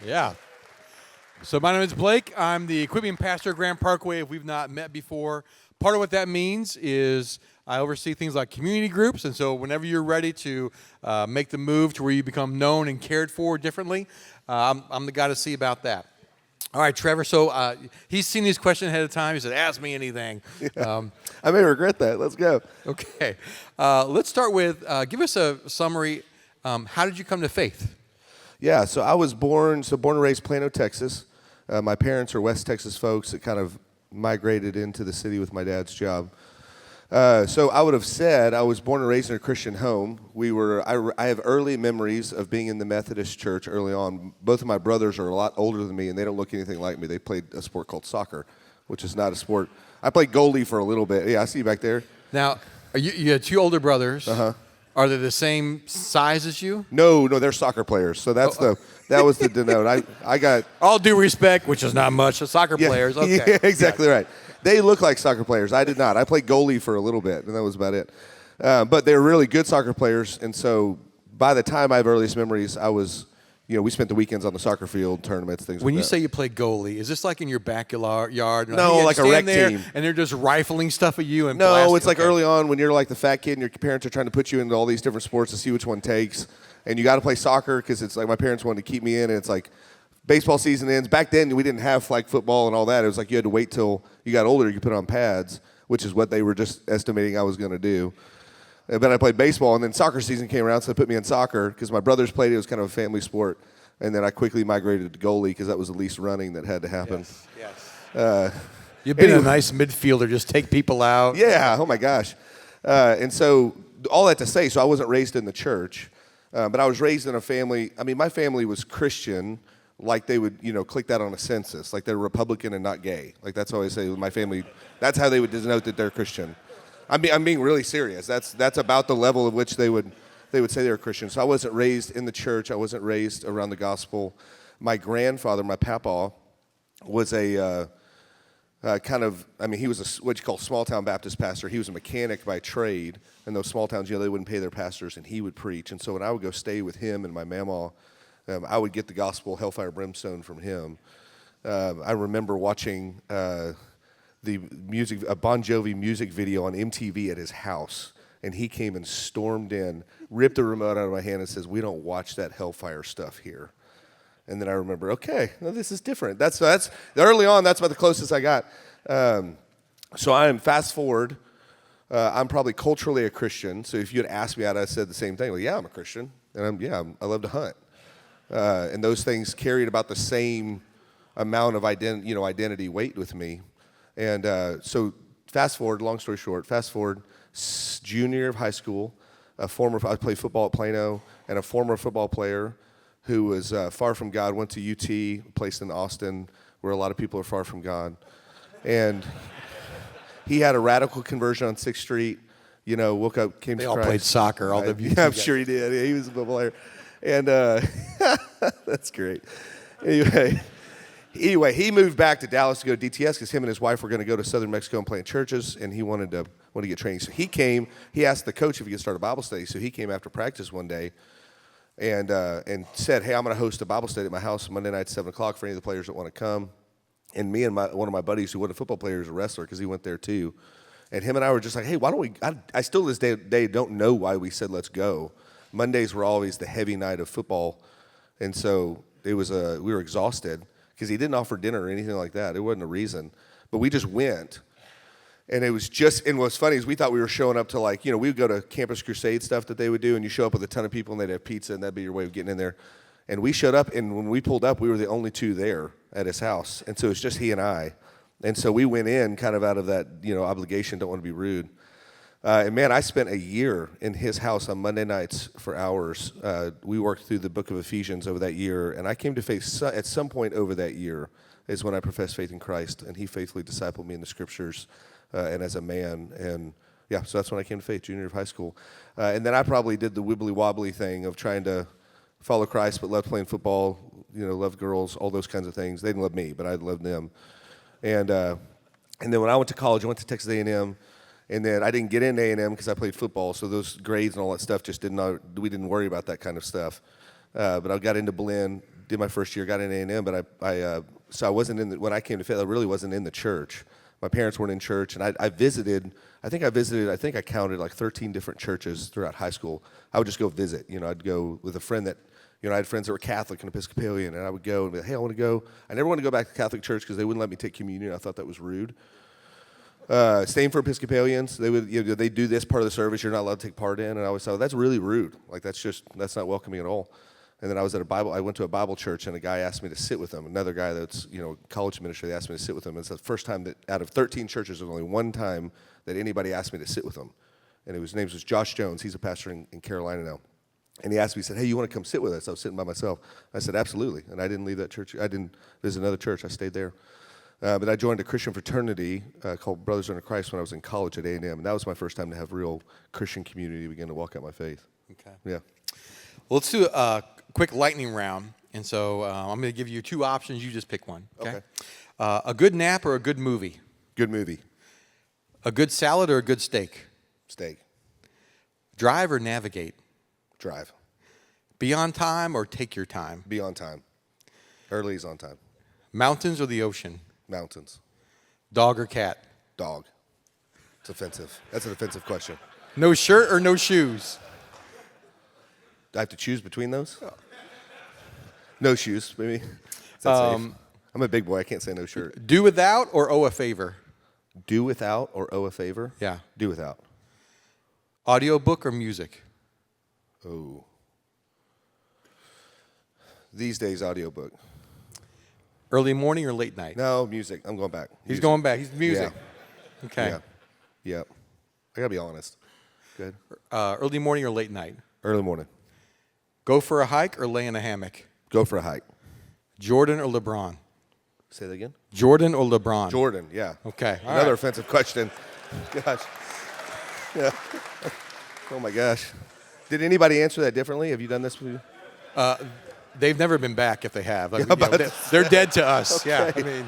Yeah. So my name is Blake. I'm the equipment pastor at Grand Parkway. If we've not met before, part of what that means is I oversee things like community groups. And so whenever you're ready to make the move to where you become known and cared for differently, I'm the guy to see about that. All right, Trevor. So he's seen these questions ahead of time. He said, ask me anything. I may regret that. Let's go. Okay. Let's start with, give us a summary. How did you come to faith? Yeah, so I was born and raised Plano, Texas. My parents are West Texas folks that kind of migrated into the city with my dad's job. So I would have said I was born and raised in a Christian home. I have early memories of being in the Methodist church early on. Both of my brothers are a lot older than me, and they don't look anything like me. They played a sport called soccer, which is not a sport. I played goalie for a little bit. Yeah, I see you back there. Now, you had two older brothers. Uh-huh. Are they the same size as you? No, they're soccer players. So that was the denote. I got all due respect, which is not much. Soccer players. Okay. Yeah, exactly right. They look like soccer players. I did not. I played goalie for a little bit, and that was about it. But they were really good soccer players, and so by the time I have earliest memories, I was, we spent the weekends on the soccer field, tournaments, things like that. When you say you play goalie, is this like in your backyard? No, like a rec team. And they're just rifling stuff at you? And no, blasting. it's like early on when you're like the fat kid and your parents are trying to put you into all these different sports to see which one takes. And you got to play soccer because it's like my parents wanted to keep me in, and it's like baseball season ends. Back then, we didn't have flag football and all that. It was like you had to wait till you got older. You could put on pads, which is what they were just estimating I was going to do. But I played baseball, and then soccer season came around, so they put me in soccer because my brothers played it. It was kind of a family sport. And then I quickly migrated to goalie because that was the least running that had to happen. Yes. You've been a nice midfielder. Just take people out. Yeah. Oh, my gosh. And so all that to say, so I wasn't raised in the church, but I was raised in a family. I mean, my family was Christian, like they would, click that on a census, like they're Republican and not gay. Like that's how I say with my family. That's how they would denote that they're Christian. I'm being really serious. That's about the level of which they would say they were Christian. So I wasn't raised in the church. I wasn't raised around the gospel. My grandfather, my papa, was a he was what you call small town Baptist pastor. He was a mechanic by trade. In those small towns, they wouldn't pay their pastors, and he would preach. And so when I would go stay with him and my mama, I would get the gospel, hellfire, brimstone from him. I remember watching a Bon Jovi music video on MTV at his house, and he came and stormed in, ripped the remote out of my hand, and says, "We don't watch that hellfire stuff here." And then I remember, okay, well, this is different. That's early on. That's about the closest I got. So I am fast forward. I'm probably culturally a Christian. So if you had asked me, I'd have said the same thing. Well, yeah, I'm a Christian, and I love to hunt. And those things carried about the same amount of identity weight with me. And so fast forward, long story short, junior year of high school, I played football at Plano, and a former football player who was far from God went to UT, a place in Austin where a lot of people are far from God. And he had a radical conversion on 6th Street, woke up, came to Christ. They all played soccer, all of you. Yeah, I'm sure he did. Yeah, he was a football player. And that's great. Anyway, he moved back to Dallas to go to DTS because him and his wife were going to go to southern Mexico and play in churches, and he wanted to get training. So he came. He asked the coach if he could start a Bible study. So he came after practice one day and said, "Hey, I'm going to host a Bible study at my house Monday night at 7 o'clock for any of the players that want to come." And me and one of my buddies who wasn't a football player is a wrestler because he went there too. And him and I were just like, "Hey, why don't we?" I still to this day don't know why we said let's go. Mondays were always the heavy night of football, and so it was we were exhausted because he didn't offer dinner or anything like that. It wasn't a reason, but we just went, and it was just. And what's funny is we thought we were showing up to we would go to Campus Crusade stuff that they would do, and you show up with a ton of people and they'd have pizza and that'd be your way of getting in there. And we showed up, and when we pulled up, we were the only two there at his house, and so it was just he and I, and so we went in kind of out of that obligation, don't want to be rude. And man, I spent a year in his house on Monday nights for hours. We worked through the book of Ephesians over that year, and I came to faith at some point over that year is when I professed faith in Christ, and he faithfully discipled me in the scriptures and as a man. And yeah, so that's when I came to faith, junior year of high school. And then I probably did the wibbly-wobbly thing of trying to follow Christ, but loved playing football, loved girls, all those kinds of things. They didn't love me, but I loved them. And then when I went to college, I went to Texas A&M. And then I didn't get into A&M because I played football, so those grades and all that stuff we didn't worry about that kind of stuff. But I got into Blinn, did my first year, got in A&M, but so I wasn't when I came to faith, I really wasn't in the church. My parents weren't in church, and I visited, I think I counted like 13 different churches throughout high school. I would just go visit. I'd go with a friend that, I had friends that were Catholic and Episcopalian, and I would go and be like, hey, I want to go. I never wanted to go back to Catholic church because they wouldn't let me take communion. I thought that was rude. Same for Episcopalians. They would, they do this part of the service you're not allowed to take part in, and I always thought that's really rude. Like that's not welcoming at all. And then I went to a Bible church, and a guy asked me to sit with him. Another guy that's college minister, they asked me to sit with him. And it's the first time that out of 13 churches, there was only one time that anybody asked me to sit with him, and his name was Josh Jones. He's a pastor in Carolina now. And he asked me, he said, hey, you want to come sit with us? I was sitting by myself. I said, absolutely. And I didn't leave that church. I didn't visit another church. I stayed there. But I joined a Christian fraternity called Brothers Under Christ when I was in college at A&M. And that was my first time to have real Christian community, begin to walk out my faith. Okay. Yeah. Well, let's do a quick lightning round. And so I'm going to give you two options. You just pick one. Okay. A good nap or a good movie? Good movie. A good salad or a good steak? Steak. Drive or navigate? Drive. Be on time or take your time? Be on time. Early is on time. Mountains or the ocean? Mountains. Dog or cat? Dog. It's offensive. That's an offensive question. No shirt or no shoes? Do I have to choose between those? No shoes, maybe. Is that safe? I'm a big boy. I can't say no shirt. Do without or owe a favor? Do without or owe a favor? Yeah. Do without. Audiobook or music? Oh. These days, audiobook. Early morning or late night? No, music. I'm going back. He's going back. He's music. Yeah. Okay. Yeah. Yep. I got to be honest. Good. Early morning or late night? Early morning. Go for a hike or lay in a hammock? Go for a hike. Jordan or LeBron? Say that again? Jordan or LeBron? Jordan, yeah. Okay. Another offensive question. Gosh. Yeah. Oh, my gosh. Did anybody answer that differently? Have you done this with you? They've never been back if they have. Like, they're dead to us. Okay. Yeah, I mean,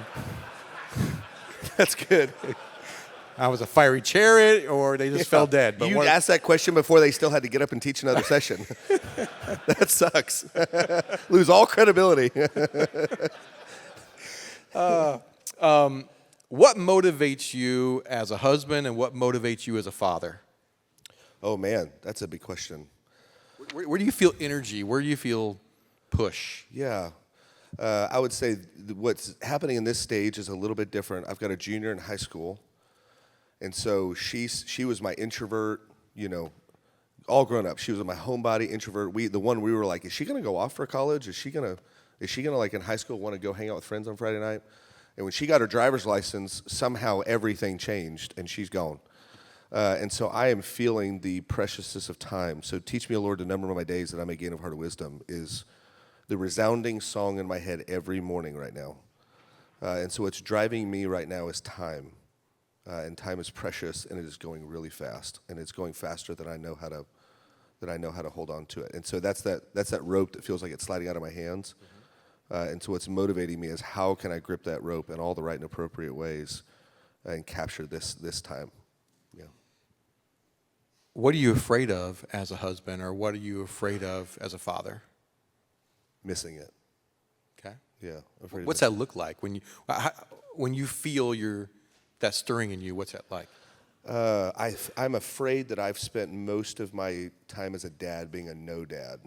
That's good. I was a fiery chariot or they just fell dead. But You asked that question before they still had to get up and teach another session. That sucks. Lose all credibility. What motivates you as a husband and what motivates you as a father? Oh, man, that's a big question. Where do you feel energy? Where do you feel push? Yeah. I would say what's happening in this stage is a little bit different. I've got a junior in high school, and so she was my introvert, all grown up. She was my homebody introvert. We were like, is she going to go off for college? Is she going to like in high school want to go hang out with friends on Friday night? And when she got her driver's license, somehow everything changed, and she's gone. And so I am feeling the preciousness of time. So teach me, O Lord, to number my days that I may gain a heart of wisdom is the resounding song in my head every morning right now. And so what's driving me right now is time. And time is precious, and it is going really fast. And it's going faster than I know how to hold on to it. And so that's that rope that feels like it's sliding out of my hands. And so what's motivating me is how can I grip that rope in all the right and appropriate ways and capture this time. Yeah. What are you afraid of as a husband, or what are you afraid of as a father? Missing it. Okay. Yeah. What's that look like when you feel that stirring in you? What's that like? I'm afraid that I've spent most of my time as a dad being a no dad.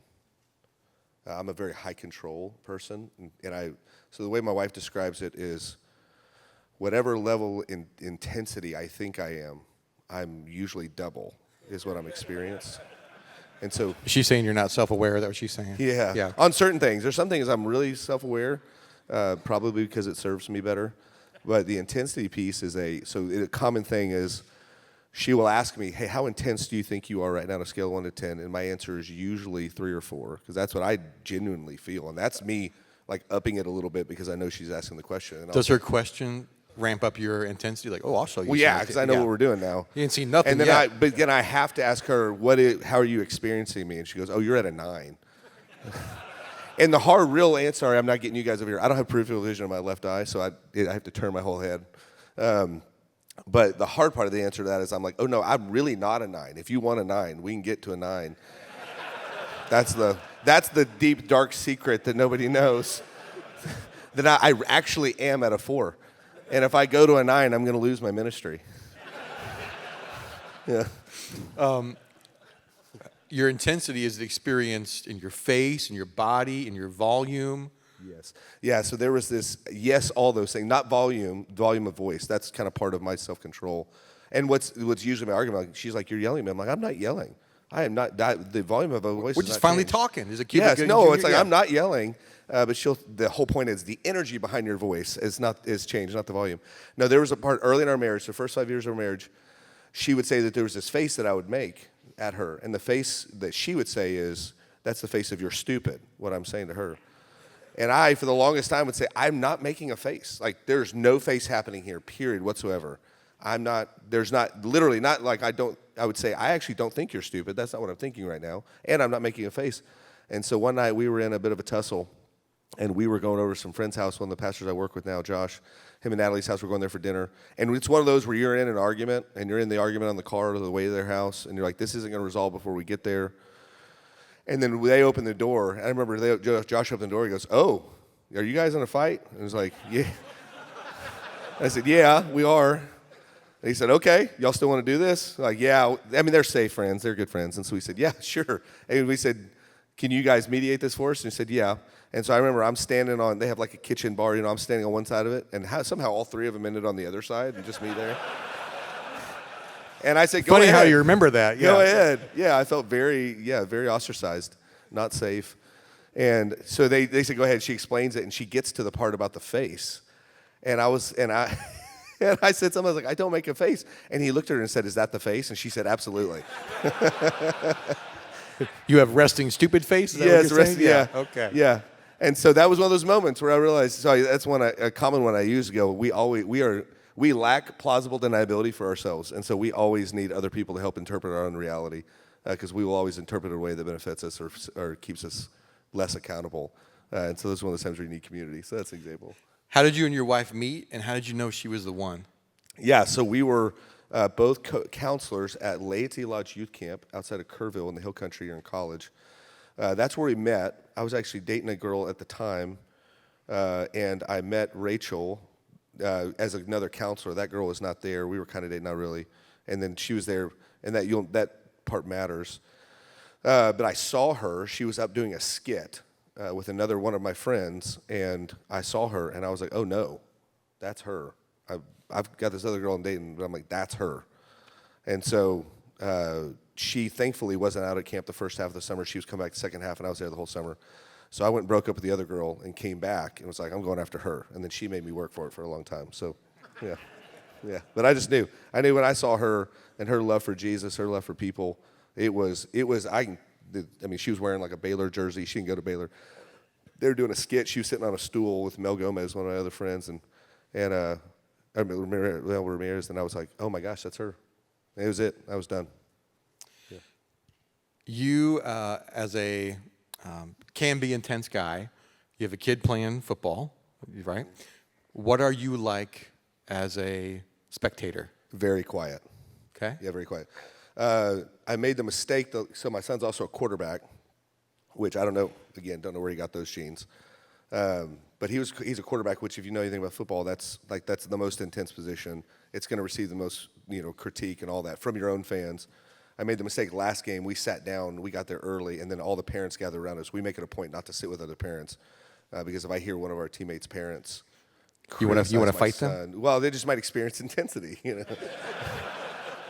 I'm a very high control person, so the way my wife describes it is whatever level in intensity I think I am, I'm usually double is what I'm experienced. And so She's saying you're not self-aware. Is that what she's saying? yeah. On certain things. There's some things I'm really self-aware, probably because it serves me better. But the intensity piece is a common thing is she will ask me, hey, how intense do you think you are right now on a scale of 1 to 10? And my answer is usually 3 or 4, because that's what I genuinely feel. And that's me like upping it a little bit because I know she's asking the question. And Does her question ramp up your intensity? Like, I'll show you. Well, yeah, because I know what we're doing now. You didn't see nothing and then yet. But then I have to ask her, how are you experiencing me? And she goes, oh, you're at a 9. And the hard, real answer, sorry, I'm not getting you guys over here. I don't have peripheral vision in my left eye, so I have to turn my whole head. But the hard part of the answer to that is I'm like, oh, no, I'm really not a 9. If you want a 9, we can get to a 9. That's That's the deep, dark secret that nobody knows. That I actually am at a 4. And if I go to a 9, I'm going to lose my ministry. Yeah. Your intensity is experienced in your face, in your body, in your volume. Yes. Yeah, so there was this, yes, all those things, not volume of voice. That's kind of part of my self-control. And what's usually my argument, like, she's like, you're yelling at me. I'm like, I'm not yelling. I am not, the volume of my voice We're is just not finally changed. talking. Is it cute? Yes, no, it's like, I'm not yelling. But the whole point is the energy behind your voice is changed, not the volume. No, there was a part early in our marriage, the first 5 years of our marriage, she would say that there was this face that I would make at her. And the face that she would say is, that's the face of you're stupid, what I'm saying to her. And I, for the longest time, would say, I'm not making a face. Like, there's no face happening here, period, whatsoever. Literally not like I would say, I actually don't think you're stupid. That's not what I'm thinking right now. And I'm not making a face. And so one night we were in a bit of a tussle, and we were going over to some friend's house, one of the pastors I work with now, Josh. Him and Natalie's house, we're going there for dinner. And it's one of those where you're in an argument, and you're in the argument on the car to the way to their house, and you're like, this isn't going to resolve before we get there. And then they open the door. I remember Josh opened the door. He goes, oh, are you guys in a fight? And I was like, yeah. I said, yeah, we are. And he said, okay, y'all still want to do this? Like, yeah. I mean, they're safe friends. They're good friends. And so we said, yeah, sure. And we said, can you guys mediate this for us? And he said, yeah. And so I remember I'm standing on, they have like a kitchen bar, I'm standing on one side of it. And somehow all 3 of them ended on the other side and just me there. And I said, go Funny ahead. how you remember that. Yeah. Go ahead. Yeah, I felt very ostracized, not safe. And so they said, go ahead. She explains it, and she gets to the part about the face. And I said something, I was like, I don't make a face. And he looked at her and said, is that the face? And she said, absolutely. You have resting stupid face? Is that Yes, what you're saying? yeah. Okay. Yeah. And so that was one of those moments where I realized, sorry, that's a common one I use to go, we lack plausible deniability for ourselves, and so we always need other people to help interpret our own reality, because we will always interpret it in a way that benefits us or keeps us less accountable. And so this is one of those times where you need community. So that's an example. How did you and your wife meet, and how did you know she was the one? Yeah, so we were both counselors at Laity Lodge Youth Camp outside of Kerrville in the Hill Country here in college. That's where we met. I was actually dating a girl at the time, and I met Rachel as another counselor. That girl was not there. We were kind of dating, not really. And then she was there, and that part matters. But I saw her. She was up doing a skit with another one of my friends, and I saw her, and I was like, oh, no, that's her. I've got this other girl I'm dating, but I'm like, that's her. And so she thankfully wasn't out at camp the first half of the summer. She was coming back the second half, and I was there the whole summer. So I went and broke up with the other girl and came back and was like, I'm going after her. And then she made me work for it for a long time. So, yeah. Yeah. But I just knew. I knew when I saw her and her love for Jesus, her love for people, she was wearing like a Baylor jersey. She didn't go to Baylor. They were doing a skit. She was sitting on a stool with Mel Gomez, one of my other friends, and Ramirez, and I was like, oh my gosh, that's her. And it was it. I was done. Yeah. You, as a can be intense guy, you have a kid playing football, right? What are you like as a spectator? Very quiet. Okay. Yeah, very quiet. I made the mistake, so my son's also a quarterback, which I don't know where he got those genes. But he's a quarterback, which if you know anything about football, that's the most intense position. It's going to receive the most critique and all that from your own fans. I made the mistake last game. We sat down, we got there early, and then all the parents gathered around us. We make it a point not to sit with other parents because if I hear one of our teammates' parents, you want to fight them? Well, they just might experience intensity,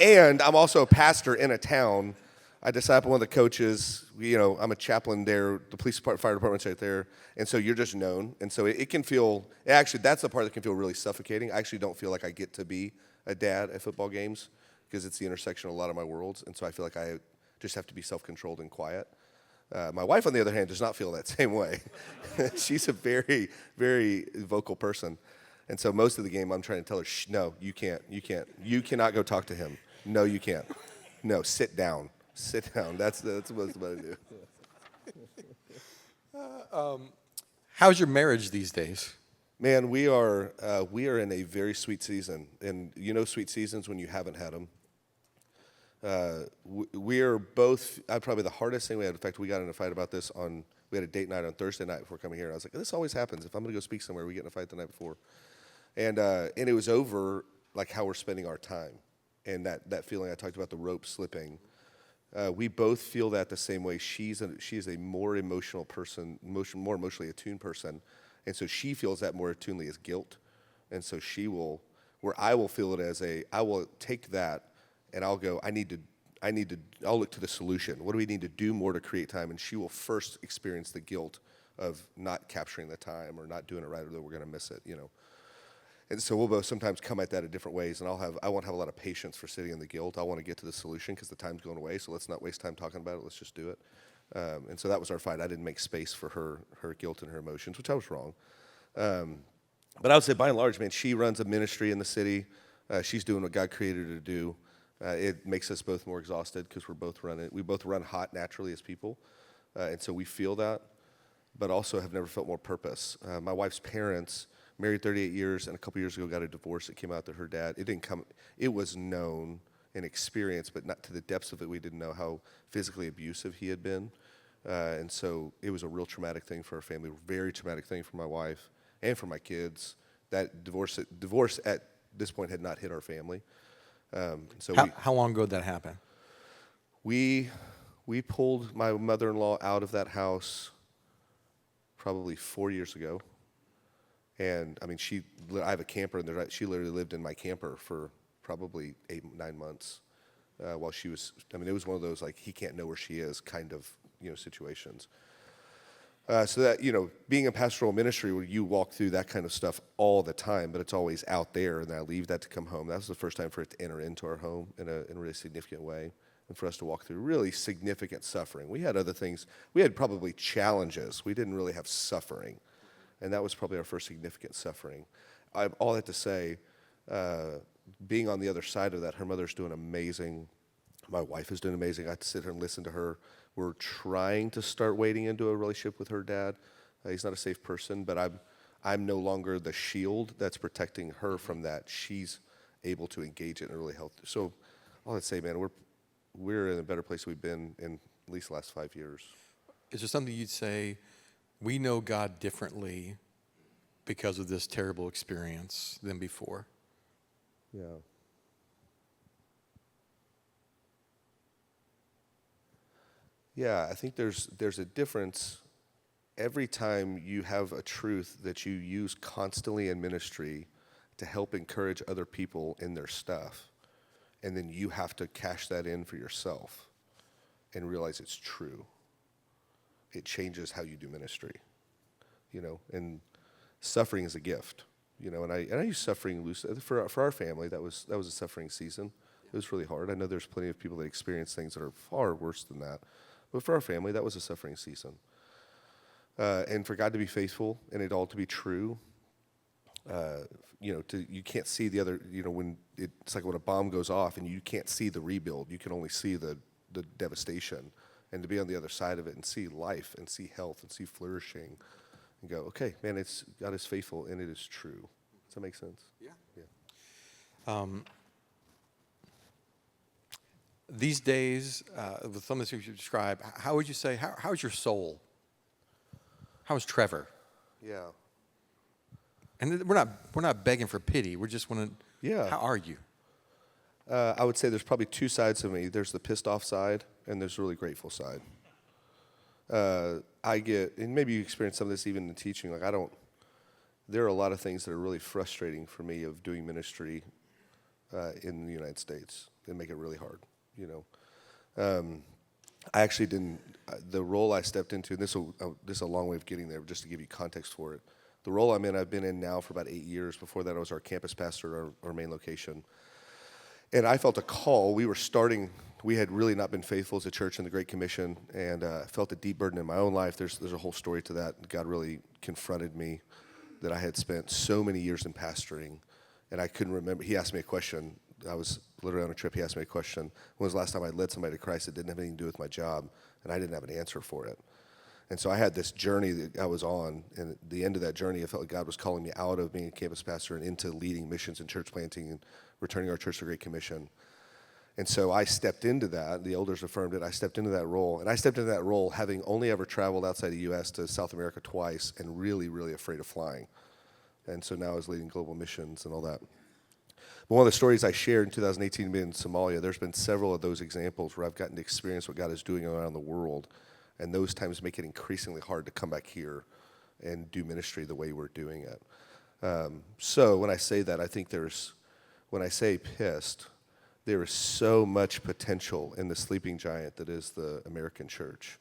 And I'm also a pastor in a town. I disciple one of the coaches. I'm a chaplain there. The police department, fire department's right there, and so you're just known. And so it can feel. Actually, that's the part that can feel really suffocating. I actually don't feel like I get to be a dad at football games because it's the intersection of a lot of my worlds, and so I feel like I just have to be self-controlled and quiet. My wife, on the other hand, does not feel that same way. She's a very, very vocal person, and so most of the game I'm trying to tell her, shh, no, you can't. You cannot go talk to him. No, you can't. No, sit down. Sit down. That's most of what I do. How's your marriage these days? Man, we are in a very sweet season, and sweet seasons when you haven't had them. we're both, probably the hardest thing we had, in fact, we got in a fight about this we had a date night on Thursday night before coming here. And I was like, this always happens. If I'm going to go speak somewhere, we get in a fight the night before. And it was over, like, how we're spending our time. And that feeling I talked about, the rope slipping. We both feel that the same way. She is a more emotional person, more emotionally attuned person. And so she feels that more attunely as guilt. And so where I will feel it as I will take that and I'll go, I'll look to the solution. What do we need to do more to create time? And she will first experience the guilt of not capturing the time or not doing it right, or that we're going to miss it, And so we'll both sometimes come at that in different ways, and I won't have a lot of patience for sitting in the guilt. I want to get to the solution because the time's going away, so let's not waste time talking about it. Let's just do it. And so that was our fight. I didn't make space for her guilt and her emotions, which I was wrong. But I would say, by and large, man, she runs a ministry in the city. She's doing what God created her to do. It makes us both more exhausted because we both run hot naturally as people, and so we feel that, but also have never felt more purpose. My wife's parents, married 38 years, and a couple years ago got a divorce. It came out that her dad, it was known and experienced, but not to the depths of it. We didn't know how physically abusive he had been. And so it was a real traumatic thing for our family, very traumatic thing for my wife and for my kids. That divorce at this point had not hit our family. How long ago did that happen? We pulled my mother-in-law out of that house probably 4 years ago. And I mean, I have a camper, and she literally lived in my camper for probably 8-9 months while she was. I mean, it was one of those like he can't know where she is kind of situations. So that being in pastoral ministry where you walk through that kind of stuff all the time, but it's always out there, and then I leave that to come home. That was the first time for it to enter into our home in a really significant way, and for us to walk through really significant suffering. We had other things. We had probably challenges. We didn't really have suffering. And that was probably our first significant suffering. All that to say, being on the other side of that, her mother's doing amazing. My wife is doing amazing. I had to sit here and listen to her. We're trying to start wading into a relationship with her dad. He's not a safe person, but I'm no longer the shield that's protecting her from that. She's able to engage it in a really healthy. So all that to say, man, we're in a better place we've been in at least the last 5 years. Is there something you'd say, we know God differently because of this terrible experience than before? Yeah. Yeah, I think there's a difference every time you have a truth that you use constantly in ministry to help encourage other people in their stuff, and then you have to cash that in for yourself and realize it's true. It changes how you do ministry, and suffering is a gift, and I use suffering loosely. For our family, that was a suffering season. It was really hard. I know there's plenty of people that experience things that are far worse than that. But for our family, that was a suffering season. And for God to be faithful and it all to be true, you can't see the other, when it's like when a bomb goes off and you can't see the rebuild, you can only see the devastation. And to be on the other side of it and see life and see health and see flourishing and go, okay, man, God is faithful and it is true. Does that make sense? Yeah. These days, with some of the things you describe, how would you say, how's your soul? How's Trevor? Yeah. And we're not begging for pity. We're just want to. Yeah. How are you? I would say there's probably two sides of me. There's the pissed off side, and there's the really grateful side. And maybe you experience some of this even in teaching. There are a lot of things that are really frustrating for me of doing ministry in the United States. They make it really hard. I actually didn't. The role I stepped into, and this is a long way of getting there, just to give you context for it. The role I'm in, I've been in now for about 8 years. Before that, I was our campus pastor at our main location. And I felt a call. We had really not been faithful as a church in the Great Commission, and I felt a deep burden in my own life. There's a whole story to that. God really confronted me that I had spent so many years in pastoring, and I couldn't remember. He asked me a question. I was literally on a trip. He asked me a question. When was the last time I led somebody to Christ that didn't have anything to do with my job, and I didn't have an answer for it? And so I had this journey that I was on, and at the end of that journey, I felt like God was calling me out of being a campus pastor and into leading missions and church planting and returning our church to the Great Commission. And so I stepped into that. The elders affirmed it. I stepped into that role. And I stepped into that role having only ever traveled outside the U.S. to South America twice and really, really afraid of flying. And so now I was leading global missions and all that. But one of the stories I shared in 2018 being in Somalia, there's been several of those examples where I've gotten to experience what God is doing around the world. And those times make it increasingly hard to come back here and do ministry the way we're doing it. So when I say that, I think when I say pissed, there is so much potential in the sleeping giant that is the American church.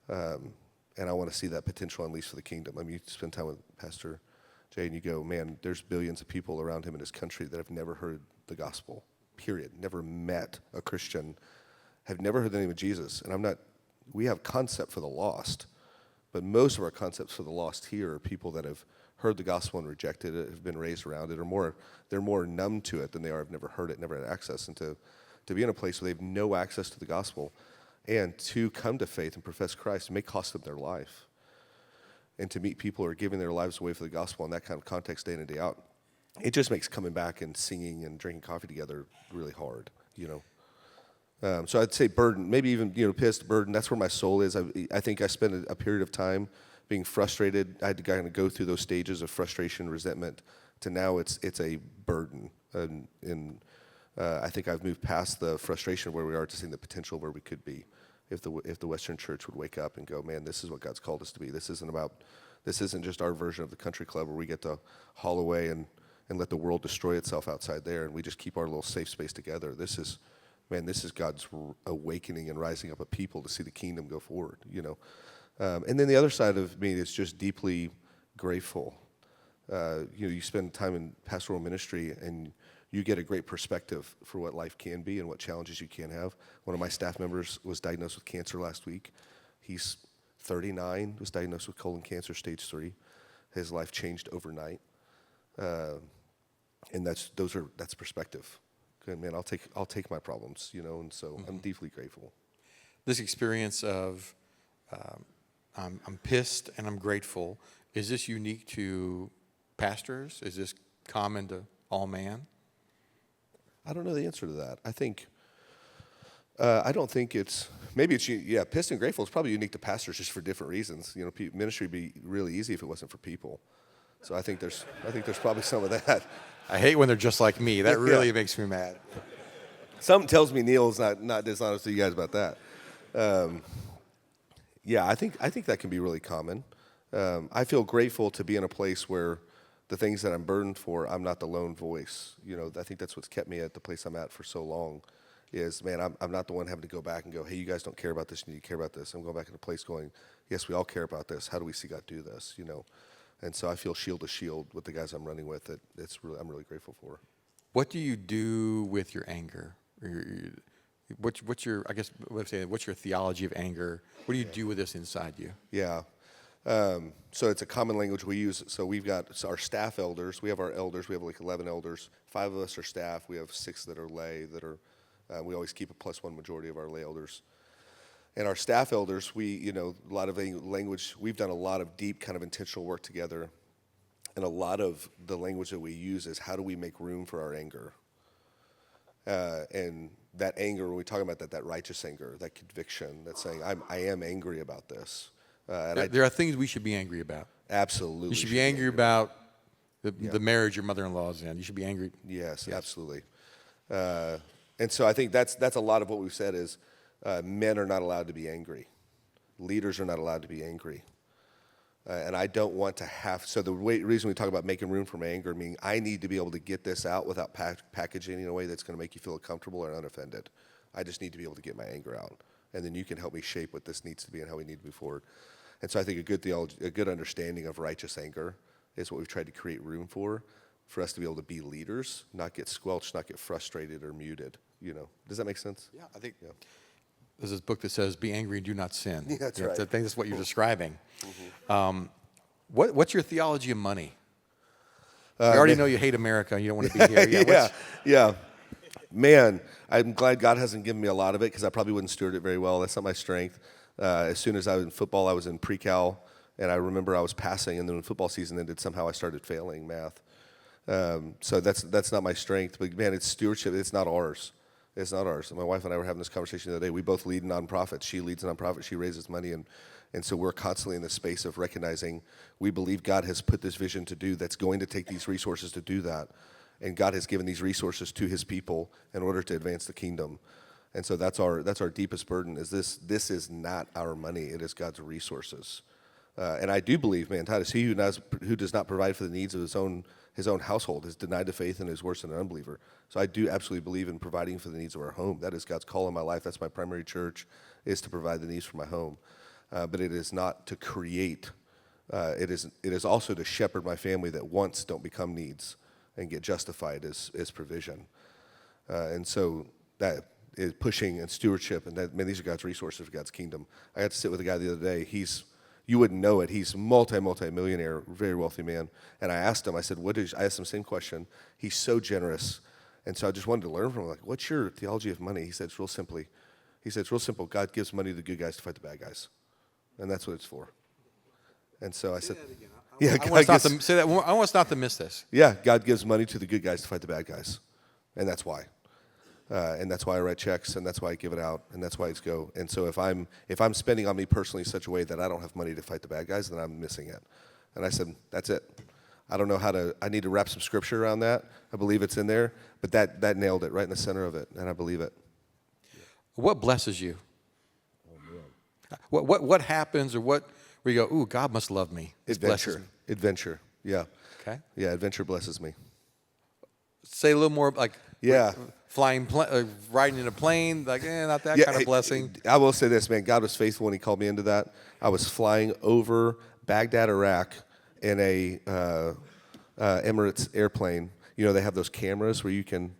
And I want to see that potential unleashed for the kingdom. I mean, you spend time with Pastor Jay and you go, man, there's billions of people around him in his country that have never heard the gospel, period. Never met a Christian, have never heard the name of Jesus. And we have concept for the lost, but most of our concepts for the lost here are people that have heard the gospel and rejected it, have been raised around it, or they're more numb to it than they are have never heard it, never had access. And to be in a place where they have no access to the gospel and to come to faith and profess Christ may cost them their life. And to meet people who are giving their lives away for the gospel in that kind of context day in and day out, it just makes coming back and singing and drinking coffee together really hard, So I'd say burden, maybe even, pissed, burden. That's where my soul is. I think I spent a period of time being frustrated. I had to kind of go through those stages of frustration, resentment, to now it's a burden. And I think I've moved past the frustration where we are to seeing the potential where we could be if the Western church would wake up and go, man, this is what God's called us to be. This isn't just our version of the country club where we get to haul away and let the world destroy itself outside there and we just keep our little safe space together. This is God's awakening and rising up a people to see the kingdom go forward, And then the other side of me is just deeply grateful. You spend time in pastoral ministry and you get a great perspective for what life can be and what challenges you can have. One of my staff members was diagnosed with cancer last week. He's 39, was diagnosed with colon cancer, stage 3. His life changed overnight. And that's perspective. Good, man, I'll take my problems, and so I'm deeply grateful. This experience of I'm pissed and I'm grateful, is this unique to pastors? Is this common to all man? I don't know the answer to that. I don't think pissed and grateful is probably unique to pastors just for different reasons. Ministry would be really easy if it wasn't for people. So I think there's probably some of that. I hate when they're just like me. That really makes me mad. Something tells me Neil's not dishonest to you guys about that. I think that can be really common. I feel grateful to be in a place where the things that I'm burdened for, I'm not the lone voice. I think that's what's kept me at the place I'm at for so long is, man, I'm not the one having to go back and go, hey, you guys don't care about this, you need to care about this. I'm going back in a place going, yes, we all care about this. How do we see God do this, And so I feel shield to shield with the guys I'm running with. I'm really grateful for. What do you do with your anger? What's your theology of anger? What do you do with this inside you? Yeah. So it's a common language we use. So we've got our staff elders. We have our elders. We have like 11 elders. 5 of us are staff. We have 6 that are lay. We always keep a +1 majority of our lay elders. And our staff elders, a lot of language. We've done a lot of deep kind of intentional work together. And a lot of the language that we use is how do we make room for our anger? And that anger, when we talk about that righteous anger, that conviction, that's saying I am angry about this. There are things we should be angry about. Absolutely. You should be angry about the marriage your mother-in-law is in. You should be angry. Yes. Absolutely. And so I think that's a lot of what we've said is men are not allowed to be angry. Leaders are not allowed to be angry. And I don't want to have, so the reason we talk about making room for my anger, meaning I need to be able to get this out without packaging in a way that's going to make you feel comfortable or unoffended. I just need to be able to get my anger out. And then you can help me shape what this needs to be and how we need to move forward. And so I think a good theology, a good understanding of righteous anger is what we've tried to create room for us to be able to be leaders, not get squelched, not get frustrated or muted. Does that make sense? Yeah, I think there's this book that says, be angry and do not sin. Yeah, that's right. I think that's what you're describing. Mm-hmm. What's your theology of money? I already know you hate America and you don't want to be here. Yeah. Man, I'm glad God hasn't given me a lot of it because I probably wouldn't steward it very well. That's not my strength. As soon as I was in football, I was in pre-cal, and I remember I was passing, and then when football season ended, somehow I started failing math. So that's not my strength. But, man, it's stewardship. It's not ours. It's not ours. My wife and I were having this conversation the other day. We both lead nonprofits. She leads a nonprofit. She raises money, and so we're constantly in the space of recognizing we believe God has put this vision to do that's going to take these resources to do that. And God has given these resources to his people in order to advance the kingdom. And so that's our deepest burden is this is not our money. It is God's resources. And I do believe, man, Titus, he who does not provide for the needs of his own household is denied the faith and is worse than an unbeliever. So I do absolutely believe in providing for the needs of our home. That is God's call in my life. That's my primary church, is to provide the needs for my home. But it is not to create. It is also to shepherd my family that wants don't become needs and get justified as provision. And so that is pushing and stewardship, and that, man, these are God's resources for God's kingdom. I got to sit with a guy the other day. You wouldn't know it. He's multi-millionaire, very wealthy man. And I asked him, I said, I asked him the same question. He's so generous. And so I just wanted to learn from him, like, what's your theology of money? He said, it's real simple. God gives money to the good guys to fight the bad guys. And that's what it's for. And so I said, I want us not to miss this. Yeah, God gives money to the good guys to fight the bad guys. And that's why. And that's why I write checks, and that's why I give it out, and that's why it's go. And so if I'm spending on me personally in such a way that I don't have money to fight the bad guys, then I'm missing it. And I said, that's it. I don't know I need to wrap some scripture around that. I believe it's in there, but that nailed it right in the center of it, and I believe it. What blesses you? What happens, or where you go, ooh, God must love me. Adventure, yeah. Okay. Yeah, adventure blesses me. Say a little more, like, yeah. Riding in a plane, like, not that kind of blessing. I will say this, man. God was faithful when he called me into that. I was flying over Baghdad, Iraq in a Emirates airplane. You know, they have those cameras where you can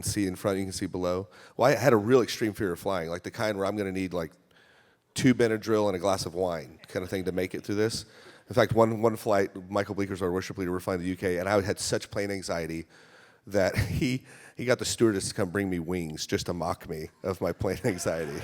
see in front, you can see below. Well, I had a real extreme fear of flying, like the kind where I'm going to need like 2 Benadryl and a glass of wine kind of thing to make it through this. In fact, one flight, Michael Bleeker's our worship leader, we're flying to the UK, and I had such plane anxiety that he got the stewardess to come bring me wings just to mock me of my plane anxiety.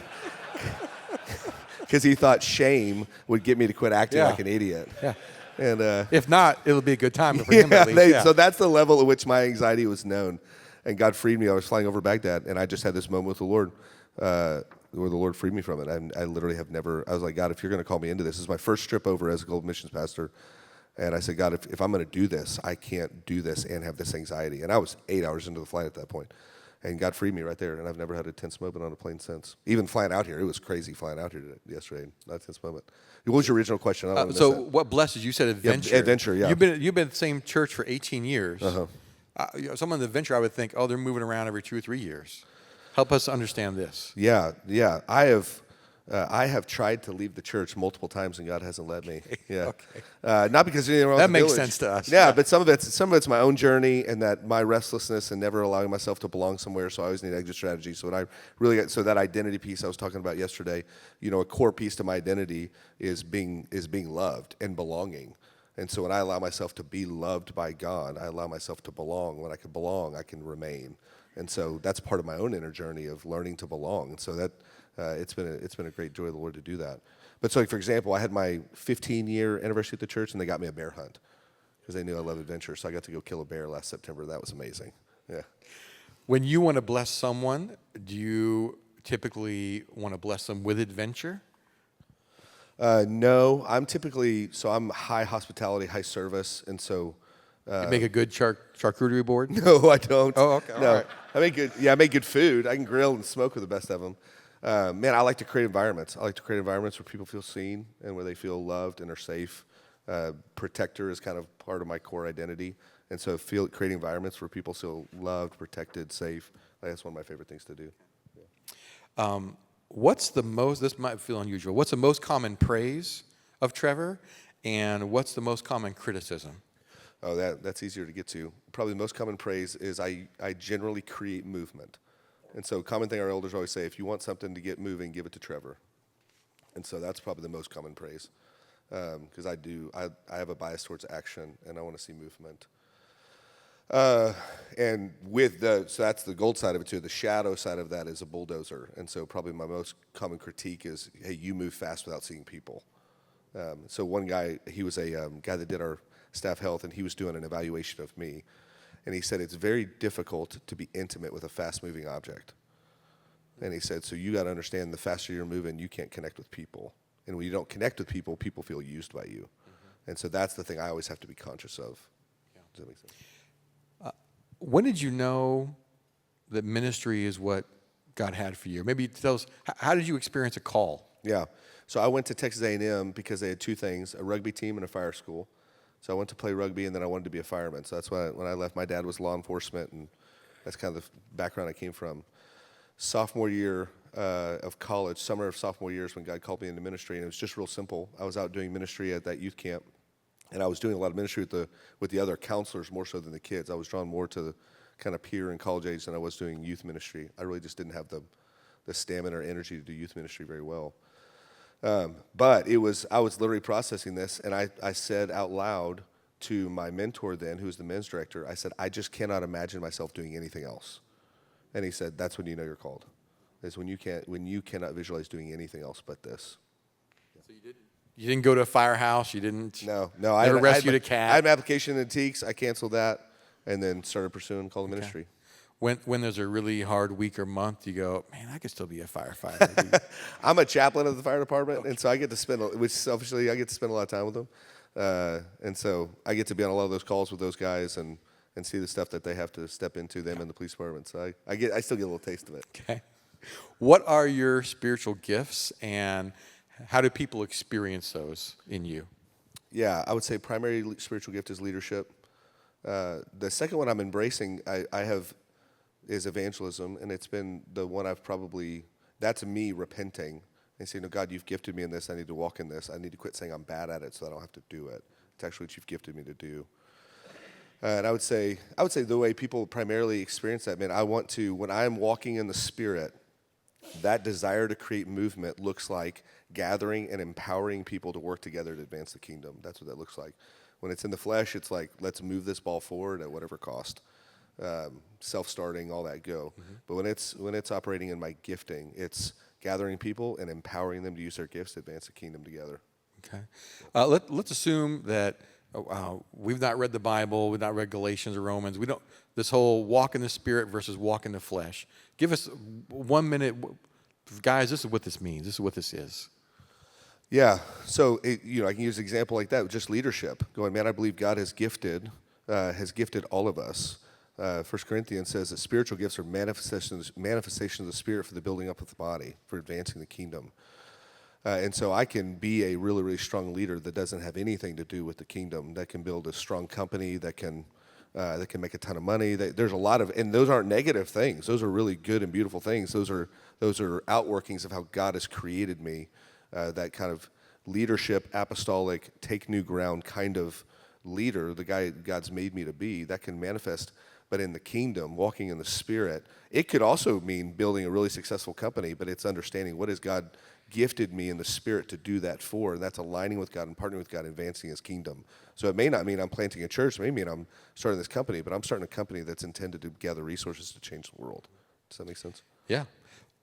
Because he thought shame would get me to quit acting like an idiot. Yeah. And if not, it'll be a good time for him at least. So that's the level at which my anxiety was known. And God freed me. I was flying over Baghdad, and I just had this moment with the Lord where the Lord freed me from it. And I literally have never, I was like, God, if you're going to call me into this is my first trip over as a global missions pastor. And I said, God, if I'm going to do this, I can't do this and have this anxiety. And I was 8 hours into the flight at that point. And God freed me right there. And I've never had a tense moment on a plane since. Even flying out here. It was crazy flying out here yesterday. Not a tense moment. What was your original question? What blesses you? Said adventure. Yeah, adventure, yeah. You've been at the same church for 18 years. Uh-huh. Someone in the adventure, I would think, they're moving around every 2 or 3 years. Help us understand this. Yeah. I have tried to leave the church multiple times, and God hasn't let me. Yeah, okay. Not because anything wrong that with the makes village. sense to us. Yeah, but some of it's my own journey, and that my restlessness and never allowing myself to belong somewhere. So I always need exit strategy. So when I really get that identity piece I was talking about yesterday, a core piece to my identity is being loved and belonging. And so when I allow myself to be loved by God, I allow myself to belong. When I can belong, I can remain. And so that's part of my own inner journey of learning to belong. And so that it's been a great joy of the Lord to do that. But so, like, for example, I had my 15-year anniversary at the church, and they got me a bear hunt because they knew I love adventure. So I got to go kill a bear last September. That was amazing. Yeah. When you want to bless someone, do you typically want to bless them with adventure? No, I'm high hospitality, high service, and so. You make a good charcuterie board? No, I don't. Oh, okay. No, all right. I make good food. I can grill and smoke with the best of them. Man, I like to create environments. I like to create environments where people feel seen and where they feel loved and are safe. Protector is kind of part of my core identity, and so creating environments where people feel loved, protected, safe. That's one of my favorite things to do. Yeah. This might feel unusual, what's the most common praise of Trevor, and what's the most common criticism? Oh, that's easier to get to. Probably the most common praise is I generally create movement. And so common thing our elders always say, if you want something to get moving, give it to Trevor. And so that's probably the most common praise. Because I have a bias towards action, and I want to see movement. And so that's the gold side of it too. The shadow side of that is a bulldozer. And so probably my most common critique is, hey, you move fast without seeing people. So one guy, he was a guy that did our staff health, and he was doing an evaluation of me. And he said, it's very difficult to be intimate with a fast-moving object. And he said, so you got to understand, the faster you're moving, you can't connect with people. And when you don't connect with people, people feel used by you. And so that's the thing I always have to be conscious of. Does that make sense? When did you know that ministry is what God had for you? Maybe tell us, how did you experience a call? Yeah. So I went to Texas A&M because they had two things, a rugby team and a fire school. So I went to play rugby, and then I wanted to be a fireman. So that's why when I left, my dad was law enforcement, and that's kind of the background I came from. Sophomore year of college, summer of sophomore year is when God called me into ministry, and it was just real simple. I was out doing ministry at that youth camp, and I was doing a lot of ministry with the other counselors more so than the kids. I was drawn more to the kind of peer and college age than I was doing youth ministry. I really just didn't have the stamina or energy to do youth ministry very well. But I was literally processing this, and I said out loud to my mentor then, who was the men's director, I said, I just cannot imagine myself doing anything else. And he said, that's when you know you're called. Is when you cannot visualize doing anything else but this. So you didn't go to a firehouse. You didn't. No. Never rescued a cat. I had an application in Teeks. I canceled that, and then started pursuing call to ministry. When there's a really hard week or month, you go, man, I could still be a firefighter. I'm a chaplain of the fire department, and so I get to spend, which selfishly I get to spend a lot of time with them, and so I get to be on a lot of those calls with those guys and see the stuff that they have to step into, them in the police department. So I still get a little taste of it. Okay. What are your spiritual gifts, and how do people experience those in you? Yeah, I would say primary spiritual gift is leadership. The second one I'm embracing, I have, is evangelism, and it's been the one that's me repenting and saying, no, God, you've gifted me in this. I need to walk in this. I need to quit saying I'm bad at it so I don't have to do it. It's actually what you've gifted me to do. And I would say the way people primarily experience that, man, when I'm walking in the Spirit, that desire to create movement looks like gathering and empowering people to work together to advance the kingdom. That's what that looks like. When it's in the flesh, it's like, let's move this ball forward at whatever cost. Self-starting, all that go. Mm-hmm. But when it's operating in my gifting, it's gathering people and empowering them to use their gifts to advance the kingdom together. Okay. Let's assume that we've not read the Bible, we've not read Galatians or Romans. We don't. This whole walk in the Spirit versus walk in the flesh. Give us 1 minute, guys. This is what this means. This is what this is. Yeah. So I can use an example like that with just leadership. Going, man, I believe God has gifted all of us. 1 Corinthians says that spiritual gifts are manifestations of the Spirit for the building up of the body, for advancing the kingdom. And so I can be a really, really strong leader that doesn't have anything to do with the kingdom, that can build a strong company, that can make a ton of money. There's a lot of, and those aren't negative things. Those are really good and beautiful things. Those are outworkings of how God has created me, that kind of leadership, apostolic, take new ground kind of leader, the guy God's made me to be, that can manifest. But in the kingdom, walking in the Spirit, it could also mean building a really successful company, but it's understanding what has God gifted me in the Spirit to do that for, and that's aligning with God and partnering with God, advancing His kingdom. So it may not mean I'm planting a church, it may mean I'm starting this company, but I'm starting a company that's intended to gather resources to change the world. Does that make sense? Yeah.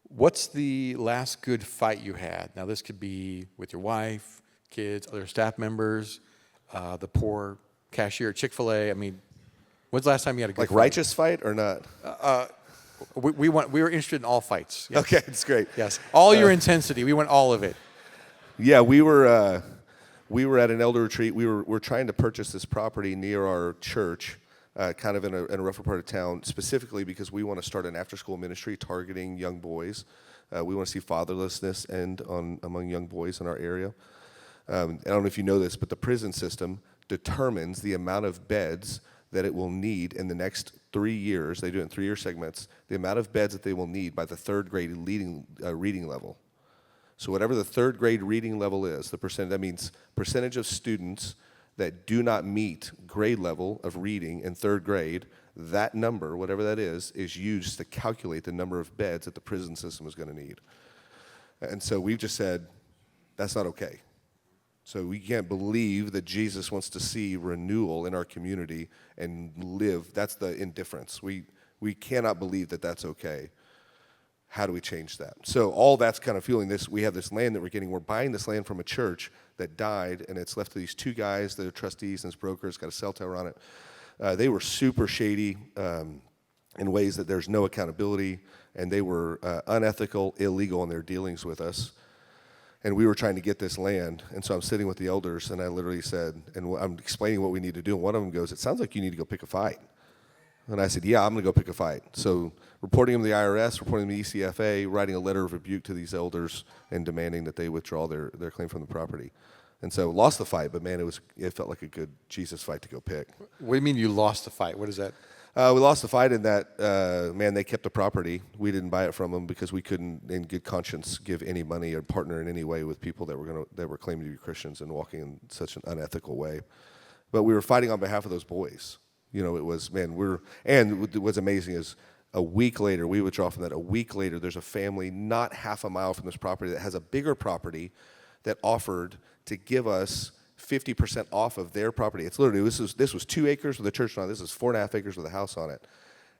What's the last good fight you had? Now, this could be with your wife, kids, other staff members, the poor cashier at Chick-fil-A. I mean, when's the last time you had a good fight? Righteous fight or not? We were interested in all fights. Yes. Okay, it's great. Yes, all your intensity. We want all of it. Yeah, we were at an elder retreat. We're trying to purchase this property near our church, kind of in a rougher part of town, specifically because we want to start an after-school ministry targeting young boys. We want to see fatherlessness end among young boys in our area. I don't know if you know this, but the prison system determines the amount of beds that it will need in the next 3 years. They do it in 3-year segments. The amount of beds that they will need by the third grade reading level. So whatever the third grade reading level is, that means percentage of students that do not meet grade level of reading in third grade, that number, whatever that is used to calculate the number of beds that the prison system is going to need. And so we've just said, that's not okay. So we can't believe that Jesus wants to see renewal in our community and live. That's the indifference. We cannot believe that that's okay. How do we change that? So all that's kind of fueling this. We have this land that we're getting. We're buying this land from a church that died, and it's left to these two guys that are trustees and it's brokers, got a cell tower on it. They were super shady in ways that there's no accountability. and they were unethical, illegal in their dealings with us. And we were trying to get this land, and so I'm sitting with the elders, and I literally said, and I'm explaining what we need to do, and one of them goes, "It sounds like you need to go pick a fight." And I said, "Yeah, I'm going to go pick a fight." So reporting them to the IRS, reporting them to the ECFA, writing a letter of rebuke to these elders, and demanding that they withdraw their claim from the property. And so lost the fight, but man, it felt like a good Jesus fight to go pick. What do you mean you lost the fight? What is that? We lost the fight in that, man, they kept the property. We didn't buy it from them because we couldn't, in good conscience, give any money or partner in any way with people that were claiming to be Christians and walking in such an unethical way. But we were fighting on behalf of those boys. You know, it was, man, and what's amazing is a week later, we withdraw from that. A week later, there's a family not half a mile from this property that has a bigger property that offered to give us 50% off of their property. It's literally, this was 2 acres with a church on it. This is 4.5 acres with a house on it.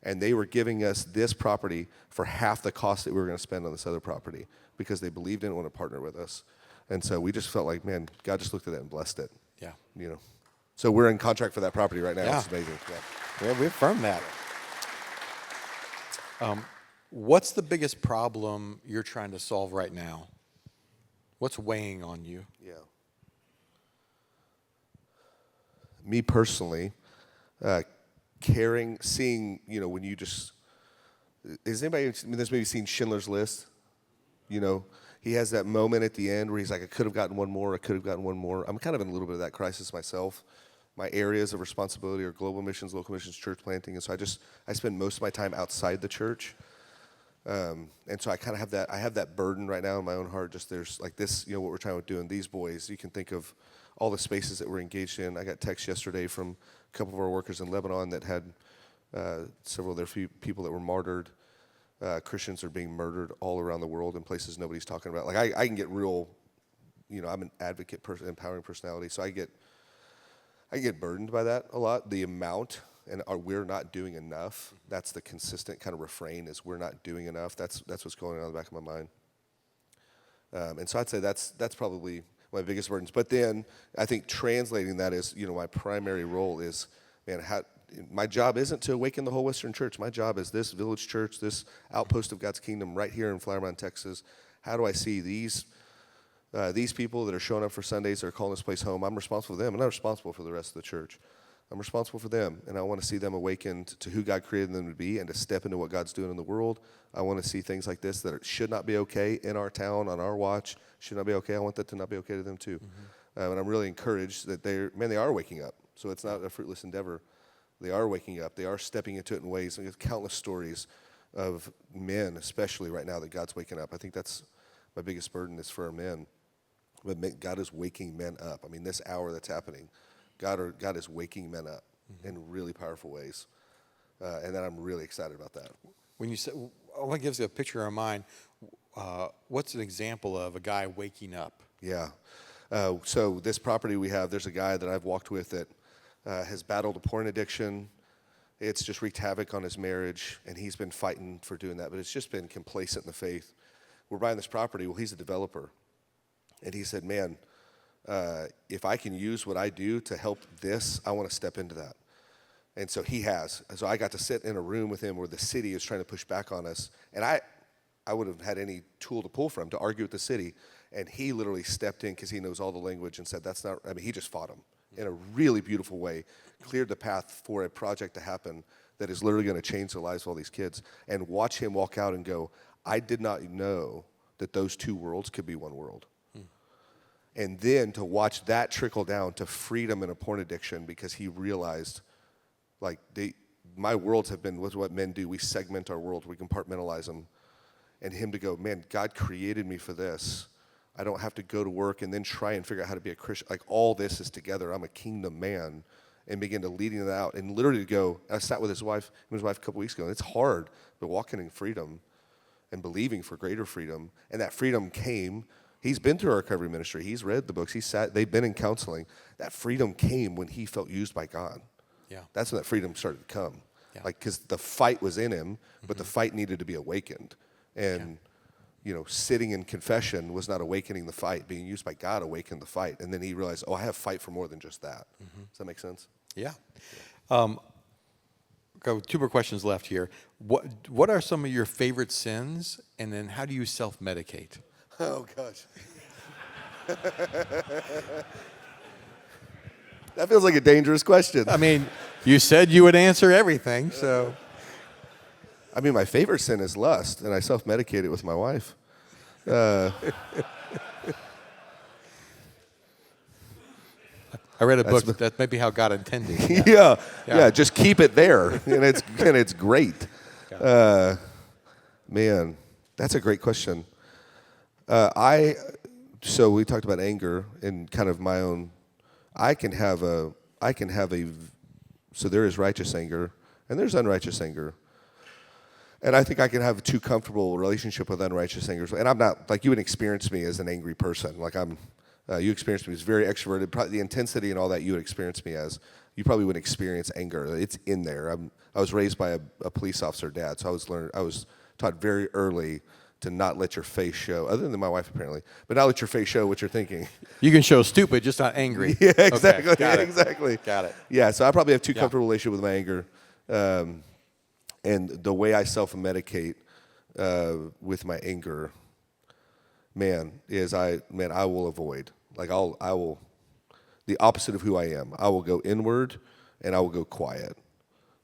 And they were giving us this property for half the cost that we were going to spend on this other property because they believed in it and wanted to partner with us. And so we just felt like, man, God just looked at that and blessed it. Yeah. You know. So we're in contract for that property right now. Yeah. It's amazing. Yeah. Yeah, we affirm that. What's the biggest problem you're trying to solve right now? What's weighing on you? Yeah. Me personally, seeing, you know, when you just, has anybody that's maybe seen Schindler's List? You know, he has that moment at the end where he's like, I could have gotten one more, I could have gotten one more. I'm kind of in a little bit of that crisis myself. My areas of responsibility are global missions, local missions, church planting, and so I spend most of my time outside the church. And so I kind of have that burden right now in my own heart. Just there's like this, you know, what we're trying to do. And these boys, you can think of all the spaces that we're engaged in. I got text yesterday from a couple of our workers in Lebanon that had several of their people that were martyred. Christians are being murdered all around the world in places nobody's talking about. Like I can get real, you know, I'm an advocate, empowering personality, so I get burdened by that a lot. The amount. And we're not doing enough. That's the consistent kind of refrain is we're not doing enough. That's what's going on in the back of my mind. And so I'd say that's probably my biggest burdens. But then I think translating that is, you know, my primary role is, man, my job isn't to awaken the whole Western church. My job is this village church, this outpost of God's kingdom right here in Flower Mound, Texas. How do I see these people that are showing up for Sundays that are calling this place home? I'm responsible for them, and I'm responsible for the rest of the church. I'm responsible for them, and I want to see them awakened to who God created them to be and to step into what God's doing in the world. I want to see things like this that should not be okay in our town, on our watch, should not be okay. I want that to not be okay to them too. Mm-hmm. And I'm really encouraged that they are waking up. So it's not a fruitless endeavor. They are waking up. They are stepping into it in ways. And there's countless stories of men, especially right now, that God's waking up. I think that's my biggest burden is for our men. But God is waking men up. I mean, this hour that's happening, God is waking men up in really powerful ways, and then I'm really excited about that. When you say, I want to give you a picture in our mind. What's an example of a guy waking up? Yeah. So this property we have, there's a guy that I've walked with that has battled a porn addiction. It's just wreaked havoc on his marriage, and he's been fighting for doing that, but it's just been complacent in the faith. We're buying this property. Well, he's a developer, and he said, man, if I can use what I do to help this, I want to step into that. And so he has. So I got to sit in a room with him where the city is trying to push back on us. And I would have had any tool to pull from to argue with the city. And he literally stepped in because he knows all the language and said, he just fought him in a really beautiful way, cleared the path for a project to happen that is literally going to change the lives of all these kids. And watch him walk out and go, I did not know that those two worlds could be one world. And then to watch that trickle down to freedom in a porn addiction because he realized, like, my worlds have been what men do. We segment our world. We compartmentalize them. And him to go, man, God created me for this. I don't have to go to work and then try and figure out how to be a Christian. Like, all this is together. I'm a kingdom man. And begin to leading that out. And literally to go, I sat with his wife a couple weeks ago, and it's hard, but walking in freedom and believing for greater freedom. And that freedom came. He's been through our recovery ministry. He's read the books. They've been in counseling. That freedom came when he felt used by God. Yeah. That's when that freedom started to come. Yeah. Like, because the fight was in him, but the fight needed to be awakened. And, you know, sitting in confession was not awakening the fight. Being used by God awakened the fight. And then he realized, I have fight for more than just that. Does that make sense? Yeah. got 2 more questions left here. What are some of your favorite sins, and then how do you self-medicate? Oh, gosh. That feels like a dangerous question. I mean, you said you would answer everything, so. I mean, my favorite sin is lust, and I self-medicate it with my wife. I read a book that's maybe how God intended. Yeah. Just keep it there, and it's great. Man, that's a great question. So we talked about anger and kind of my own. So there is righteous anger and there's unrighteous anger. And I think I can have a too comfortable relationship with unrighteous anger. And I'm not, like, you would experience me as an angry person. Like you experience me as very extroverted. Probably the intensity and all that you would experience me as, you probably wouldn't experience anger. It's in there. I was raised by a police officer dad, so I was taught very early to not let your face show, other than my wife apparently, but not let your face show what you're thinking. You can show stupid, just not angry. Yeah, exactly. Okay, got it. Exactly. Got it. Yeah, so I probably have too comfortable relationship with my anger. And the way I self-medicate with my anger, I will avoid. Like I will, the opposite of who I am. I will go inward and I will go quiet.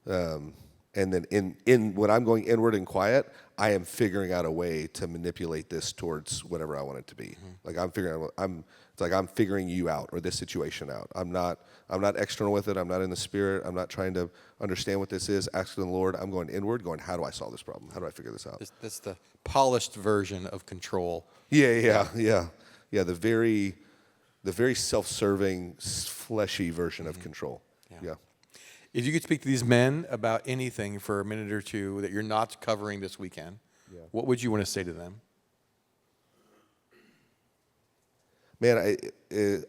And then in when I'm going inward and quiet, I am figuring out a way to manipulate this towards whatever I want it to be. Like it's like I'm figuring you out or this situation out. I'm not external with it. I'm not in the spirit. I'm not trying to understand what this is. Asking the Lord, I'm going inward, going, how do I solve this problem? How do I figure this out? That's the polished version of control. Yeah. The very self-serving, fleshy version of control. Yeah. If you could speak to these men about anything for a minute or two that you're not covering this weekend, what would you want to say to them? Man,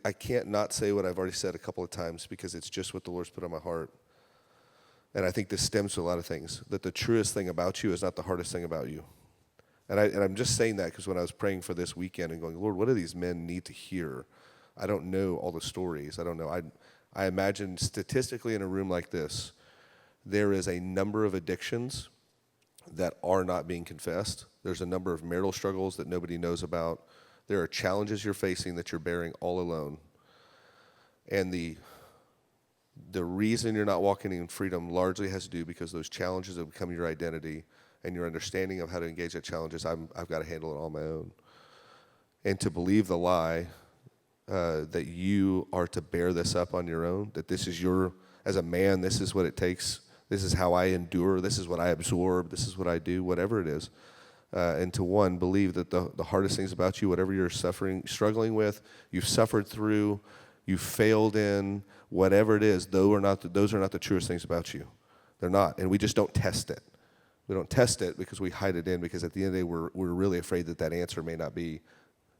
I can't not say what I've already said a couple of times because it's just what the Lord's put on my heart. And I think this stems to a lot of things, that the truest thing about you is not the hardest thing about you. And I'm just saying that because when I was praying for this weekend and going, Lord, what do these men need to hear? I don't know all the stories. I don't know. I imagine statistically in a room like this, there is a number of addictions that are not being confessed. There's a number of marital struggles that nobody knows about. There are challenges you're facing that you're bearing all alone. And the reason you're not walking in freedom largely has to do because those challenges have become your identity and your understanding of how to engage that challenges. I've got to handle it on my own. And to believe the lie that you are to bear this up on your own, that this is as a man, this is what it takes, this is how I endure, this is what I absorb, this is what I do, whatever it is. And to believe that the hardest things about you, whatever you're struggling with, you've suffered through, you've failed in, whatever it is, those are not the truest things about you. They're not, and we just don't test it. We don't test it because we hide it in, because at the end of the day, we're really afraid that answer may not be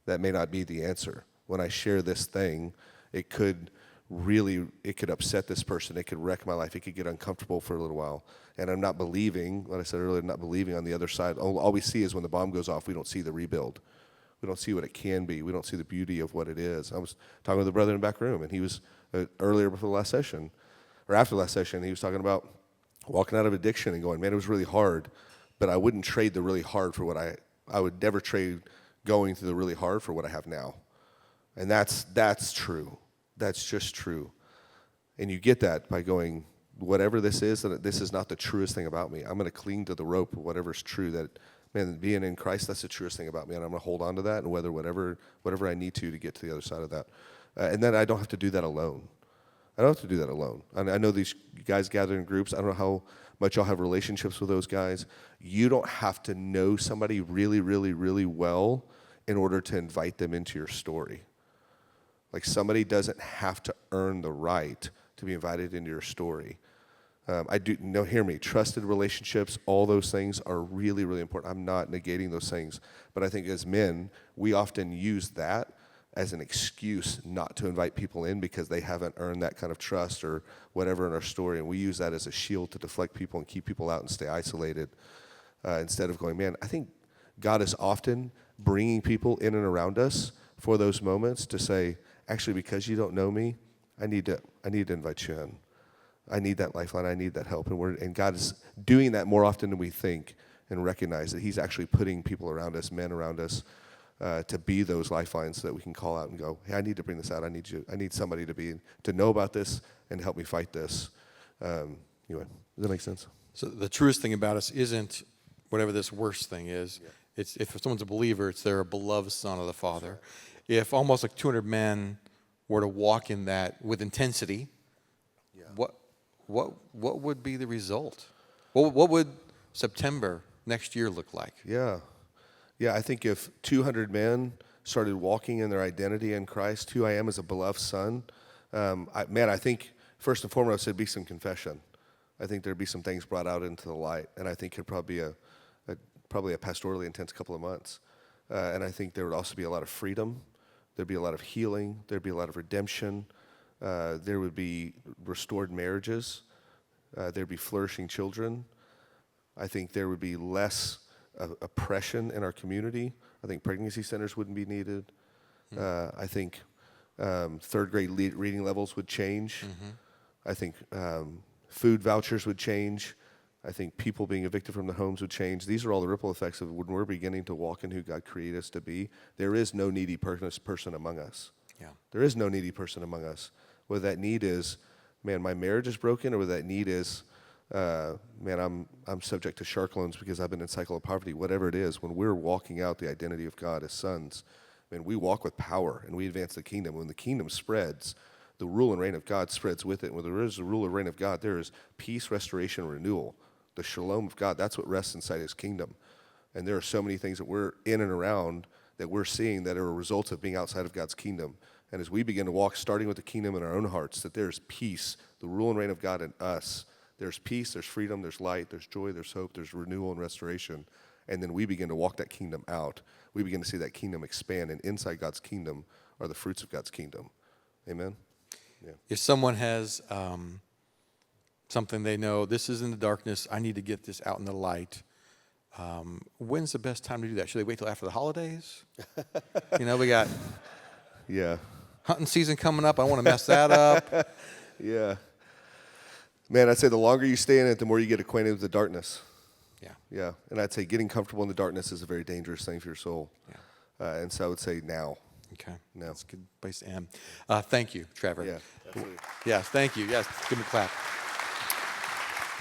the answer. When I share this thing, it could upset this person. It could wreck my life. It could get uncomfortable for a little while. And I'm not believing, what I said earlier, not believing on the other side. All we see is when the bomb goes off, we don't see the rebuild. We don't see what it can be. We don't see the beauty of what it is. I was talking with a brother in the back room, and he was, earlier before the last session, or after the last session, he was talking about walking out of addiction and going, man, it was really hard, but I wouldn't trade the really hard for what I would never trade going through the really hard for what I have now. And that's true. That's just true. And you get that by going, whatever this is not the truest thing about me. I'm going to cling to the rope of whatever's true. That, man, being in Christ, that's the truest thing about me. And I'm going to hold on to that and whatever I need to get to the other side of that. And then I don't have to do that alone. I don't have to do that alone. I know these guys gather in groups. I don't know how much y'all have relationships with those guys. You don't have to know somebody really, really, really well in order to invite them into your story. Like, somebody doesn't have to earn the right to be invited into your story. Hear me, trusted relationships, all those things are really, really important. I'm not negating those things. But I think as men, we often use that as an excuse not to invite people in because they haven't earned that kind of trust or whatever in our story. And we use that as a shield to deflect people and keep people out and stay isolated instead of going, man, I think God is often bringing people in and around us for those moments to say, actually, because you don't know me, I need to invite you in. I need that lifeline. I need that help. And God is doing that more often than we think, and recognize that he's actually putting people around us, men around us, to be those lifelines so that we can call out and go, hey, I need to bring this out. I need somebody to know about this and help me fight this. Anyway, does that make sense? So the truest thing about us isn't whatever this worst thing is. Yeah. It's if someone's a believer, it's they're a beloved son of the Father. If almost like 200 men were to walk in that with intensity, what would be the result? What would September next year look like? Yeah. I think if 200 men started walking in their identity in Christ, who I am as a beloved son, I think first and foremost there'd be some confession. I think there'd be some things brought out into the light, and I think it'd probably be probably a pastorally intense couple of months. And I think there would also be a lot of freedom. There'd be a lot of healing. There'd be a lot of redemption. There would be restored marriages. There'd be flourishing children. I think there would be less oppression in our community. I think pregnancy centers wouldn't be needed. I think third grade reading levels would change. Mm-hmm. I think food vouchers would change. I think people being evicted from their homes would change. These are all the ripple effects of when we're beginning to walk in who God created us to be. There is no needy person among us. Yeah. There is no needy person among us. Whether that need is, man, my marriage is broken, or whether that need is, man, I'm subject to shark loans because I've been in cycle of poverty. Whatever it is, when we're walking out the identity of God as sons, man, we walk with power and we advance the kingdom. When the kingdom spreads, the rule and reign of God spreads with it. When there is a rule and reign of God, there is peace, restoration, renewal. The shalom of God, that's what rests inside his kingdom. And there are so many things that we're in and around that we're seeing that are a result of being outside of God's kingdom. And as we begin to walk, starting with the kingdom in our own hearts, that there's peace, the rule and reign of God in us. There's peace, there's freedom, there's light, there's joy, there's hope, there's renewal and restoration. And then we begin to walk that kingdom out. We begin to see that kingdom expand. And inside God's kingdom are the fruits of God's kingdom. Amen? Yeah. If someone has something they know, this is in the darkness, I need to get this out in the light, when's the best time to do that? Should they wait till after the holidays? We got hunting season coming up. I don't want to mess that up. Yeah. Man, I'd say the longer you stay in it, the more you get acquainted with the darkness. Yeah. And I'd say getting comfortable in the darkness is a very dangerous thing for your soul. Yeah. And so I would say now. Okay. Now. That's a good place to end. Thank you, Trevor. Yeah, absolutely. Yes, thank you. Yes, give me a clap.